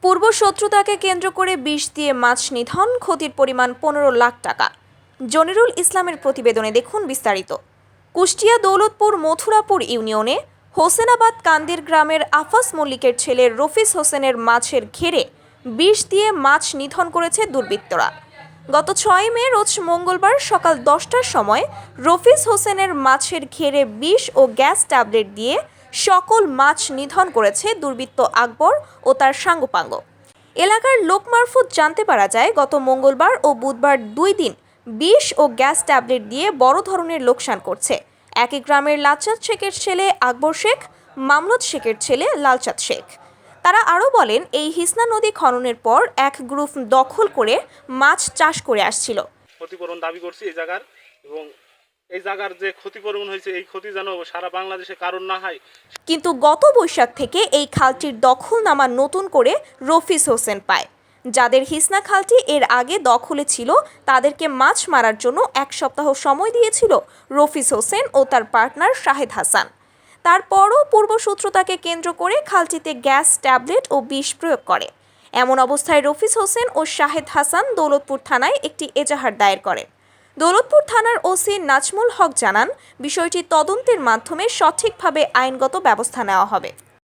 পূর্ব শত্রুতাকে কেন্দ্র করে বিষ দিয়ে মাছ নিধন, ক্ষতির পরিমাণ ১৫ লাখ টাকা। জনিরুল ইসলামের প্রতিবেদনে দেখুন বিস্তারিত। কুষ্টিয়া দৌলতপুর মথুরাপুর ইউনিয়নে হোসেনাবাদ কান্দির গ্রামের আফাস মল্লিকের ছেলে রফিস হোসেনের মাছের ঘেরে বিষ দিয়ে মাছ নিধন করেছে দুর্বৃত্তরা। গত ৬ মে রোজ মঙ্গলবার সকাল ১০টার সময় রফিস হোসেনের মাছের ঘেরে বিষ ও গ্যাস ট্যাবলেট দিয়ে সকল মাছ নিধন করেছে দুর্বৃত্ত আকবর ও তার সাঙ্গপাঙ্গ। এলাকার লোক মারফত জানতে পারা যায়, গত মঙ্গলবার ও বুধবার ২ দিন বিষ ও গ্যাস ট্যাবলেট দিয়ে বড় ধরনের লোকসান করছে একই গ্রামের লালচাঁদ শেখের ছেলে আকবর শেখ, মামলুদ শেখের ছেলে লালচাঁদ শেখ। তারা আরও বলেন, এই হিসনা নদী খননের পর এক গ্রুপ দখল করে মাছ চাষ করে আসছিল। ক্ষতিপূরণ দাবি করছি এই জায়গার, এবং এই জায়গার যে ক্ষতিপূরণ হয়েছে এই ক্ষতি যেন সারা বাংলাদেশে কারণ না হয়। কিন্তু গত বৈশাখ থেকে এই খালটির দখল নামা নতুন করে রফিস হোসেন পায়। যাদের হিসনা খালটি এর আগে দখলে ছিল তাদেরকে মাছ মারার জন্য ১ সপ্তাহ সময় দিয়েছিল রফিস হোসেন ও তার পার্টনার শাহেদ হাসান। তারপরও পূর্বশত্রুতাকে কেন্দ্র করে খালটিতে গ্যাস ট্যাবলেট ও বিষ প্রয়োগ করে। এমন অবস্থায় রফিস হোসেন ও শাহেদ হাসান দৌলতপুর থানায় একটি এজাহার দায়ের করেন। দৌলতপুর থানার ওসি নাজমুল হক জানান, বিষয়টি তদন্তের মাধ্যমে সঠিকভাবে আইনগত ব্যবস্থা নেওয়া হবে।